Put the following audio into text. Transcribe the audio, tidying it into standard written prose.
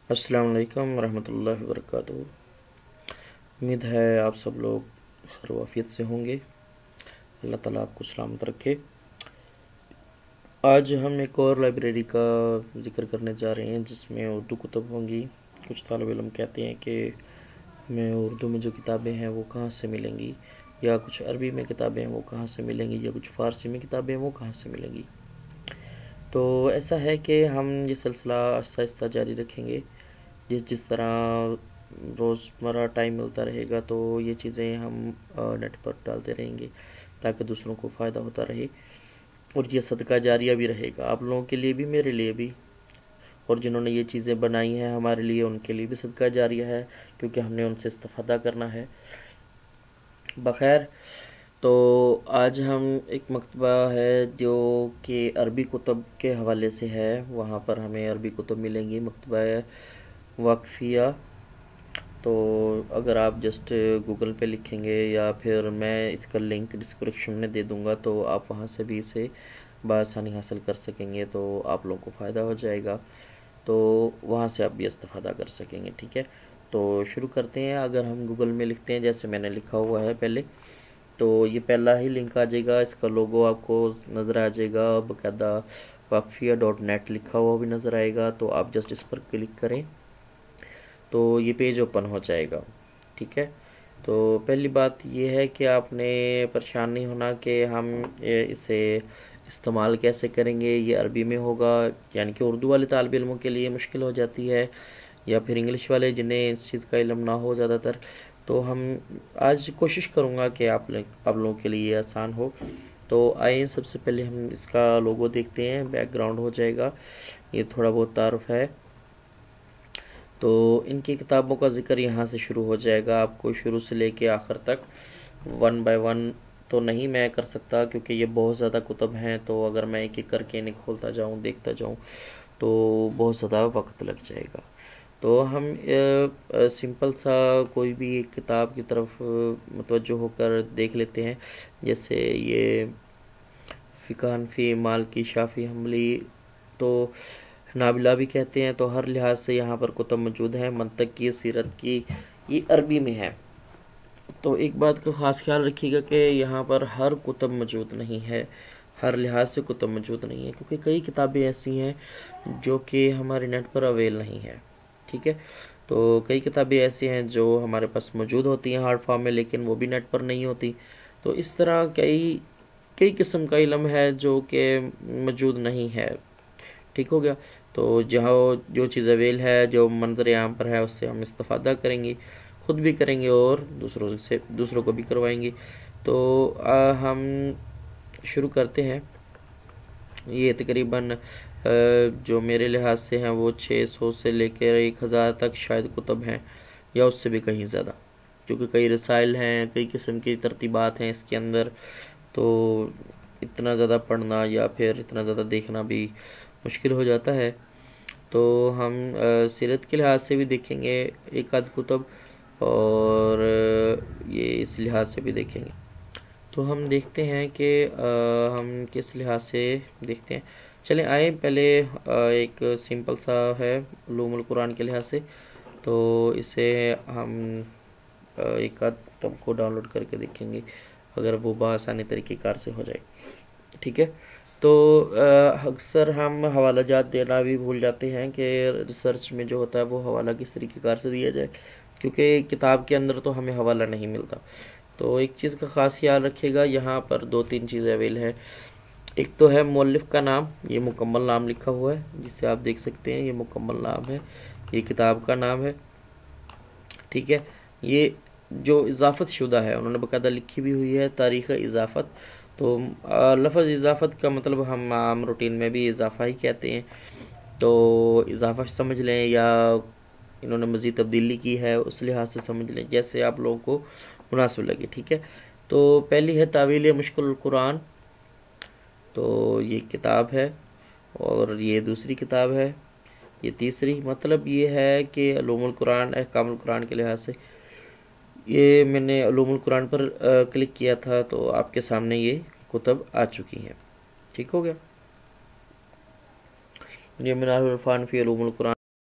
السلام علیکم ورحمۃ اللہ وبرکاتہ۔ امید ہے آپ سب لوگ خیر و عافیت سے ہوں گے۔ اللہ تعالیٰ آپ کو سلامت رکھے۔ آج ہم ایک اور لائبریری کا ذکر کرنے جا رہے ہیں جس میں اردو کتب ہوں گی۔ کچھ طالب علم کہتے ہیں کہ ہمیں اردو میں جو کتابیں ہیں وہ کہاں سے ملیں گی، یا کچھ عربی میں کتابیں ہیں وہ کہاں سے ملیں گی، یا کچھ فارسی میں کتابیں ہیں وہ کہاں سے ملیں گی۔ تو ایسا ہے کہ ہم یہ سلسلہ آہستہ آہستہ جاری رکھیں گے۔ جس طرح روزمرہ ٹائم ملتا رہے گا تو یہ چیزیں ہم نیٹ پر ڈالتے رہیں گے تاکہ دوسروں کو فائدہ ہوتا رہے، اور یہ صدقہ جاریہ بھی رہے گا آپ لوگوں کے لیے بھی، میرے لیے بھی، اور جنہوں نے یہ چیزیں بنائی ہیں ہمارے لیے ان کے لیے بھی صدقہ جاریہ ہے، کیونکہ ہم نے ان سے استفادہ کرنا ہے۔ بخیر، تو آج ہم ایک مکتبہ ہے جو کہ عربی کتب کے حوالے سے ہے، وہاں پر ہمیں عربی کتب ملیں گی، مکتبہ واقفیہ۔ تو اگر آپ جسٹ گوگل پہ لکھیں گے یا پھر میں اس کا لنک ڈسکرپشن میں دے دوں گا تو آپ وہاں سے بھی اسے بآسانی حاصل کر سکیں گے، تو آپ لوگوں کو فائدہ ہو جائے گا، تو وہاں سے آپ بھی استفادہ کر سکیں گے۔ ٹھیک ہے، تو شروع کرتے ہیں۔ اگر ہم گوگل میں لکھتے ہیں جیسے میں نے لکھا ہوا ہے پہلے، تو یہ پہلا ہی لنک آ جائے گا، اس کا لوگو آپ کو نظر آ جائے گا، باقاعدہ واقفیہ.net لکھا ہوا بھی نظر آئے گا، تو آپ جسٹ اس پر کلک کریں تو یہ پیج اوپن ہو جائے گا۔ ٹھیک ہے، تو پہلی بات یہ ہے کہ آپ نے پریشان نہیں ہونا کہ ہم اسے استعمال کیسے کریں گے۔ یہ عربی میں ہوگا، یعنی کہ اردو والے طالب علموں کے لیے مشکل ہو جاتی ہے، یا پھر انگلش والے جنہیں اس چیز کا علم نہ ہو زیادہ تر، تو ہم آج کوشش کروں گا کہ آپ لوگوں کے لیے آسان ہو۔ تو آئیں سب سے پہلے ہم اس کا لوگو دیکھتے ہیں، بیک گراؤنڈ ہو جائے گا، یہ تھوڑا بہت تعارف ہے۔ تو ان کی کتابوں کا ذکر یہاں سے شروع ہو جائے گا، آپ کو شروع سے لے کے آخر تک 1 بائی 1 تو نہیں میں کر سکتا کیونکہ یہ بہت زیادہ کتب ہیں، تو اگر میں ایک ایک کر کے انہیں کھولتا جاؤں دیکھتا جاؤں تو بہت زیادہ وقت لگ جائے گا۔ تو ہم سمپل سا کوئی بھی ایک کتاب کی طرف متوجہ ہو کر دیکھ لیتے ہیں، جیسے یہ فقہ حنفی مالکی شافعی حنبلی، تو نابلا بھی کہتے ہیں، تو ہر لحاظ سے یہاں پر کتب موجود ہیں۔ منطق کی، سیرت کی، یہ عربی میں ہے۔ تو ایک بات کا خاص خیال رکھیے گا کہ یہاں پر ہر کتب موجود نہیں ہے، ہر لحاظ سے کتب موجود نہیں ہے، کیونکہ کئی کتابیں ایسی ہیں جو کہ ہمارے نیٹ پر اویل نہیں ہے۔ ٹھیک ہے، تو کئی کتابیں ایسی ہیں جو ہمارے پاس موجود ہوتی ہیں ہارڈ فارم میں، لیکن وہ بھی نیٹ پر نہیں ہوتی۔ تو اس طرح کئی قسم کا علم ہے جو کہ موجود نہیں ہے۔ ٹھیک ہو گیا، تو جہاں جو چیز اویل ہے، جو منظر عام پر ہے، اس سے ہم استفادہ کریں گے، خود بھی کریں گے اور دوسروں کو بھی کروائیں گے۔ تو ہم شروع کرتے ہیں۔ یہ تقریباً جو میرے لحاظ سے ہیں وہ 600 سے لے کر 1000 تک شاید کتب ہیں، یا اس سے بھی کہیں زیادہ، کیونکہ کئی رسائل ہیں، کئی قسم کی ترتیبات ہیں اس کے اندر، تو اتنا زیادہ پڑھنا یا پھر اتنا زیادہ دیکھنا بھی مشکل ہو جاتا ہے۔ تو ہم سیرت کے لحاظ سے بھی دیکھیں گے ایک آدھ کتب، اور یہ اس لحاظ سے بھی دیکھیں گے۔ تو ہم دیکھتے ہیں کہ ہم کس لحاظ سے دیکھتے ہیں۔ چلیں آئیں، پہلے ایک سمپل سا ہے علوم القرآن کے لحاظ سے، تو اسے ہم ایک آدھ کتاب کو ڈاؤن لوڈ کر کے دیکھیں گے اگر وہ بآسانی طریقہ کار سے ہو جائے۔ ٹھیک ہے، تو اکثر ہم حوالہ جات دینا بھی بھول جاتے ہیں کہ ریسرچ میں جو ہوتا ہے وہ حوالہ کس طریقہ کار سے دیا جائے، کیونکہ کتاب کے اندر تو ہمیں حوالہ نہیں ملتا۔ تو ایک چیز کا خاص خیال رکھیے گا، یہاں پر 2-3 چیزیں اویل ہیں۔ ایک تو ہے مؤلف کا نام، یہ مکمل نام لکھا ہوا ہے جسے آپ دیکھ سکتے ہیں، یہ مکمل نام ہے، یہ کتاب کا نام ہے۔ ٹھیک ہے، یہ جو اضافت شدہ ہے انہوں نے باقاعدہ لکھی بھی ہوئی ہے، تاریخ اضافت۔ تو لفظ اضافت کا مطلب ہم عام روٹین میں بھی اضافہ ہی کہتے ہیں، تو اضافہ سمجھ لیں یا انہوں نے مزید تبدیلی کی ہے اس لحاظ سے سمجھ لیں، جیسے آپ لوگوں کو مناسب لگے۔ ٹھیک ہے، تو پہلی ہے تعویل مشکل القرآن، تو یہ کتاب ہے، اور یہ دوسری کتاب ہے، یہ تیسری۔ مطلب یہ ہے کہ علوم القرآن احکام القرآن کے لحاظ سے، یہ میں نے علوم القرآن پر کلک کیا تھا تو آپ کے سامنے یہ کتب آ چکی ہیں۔ ٹھیک ہو گیا، یہ منار العرفان فی علوم القرآن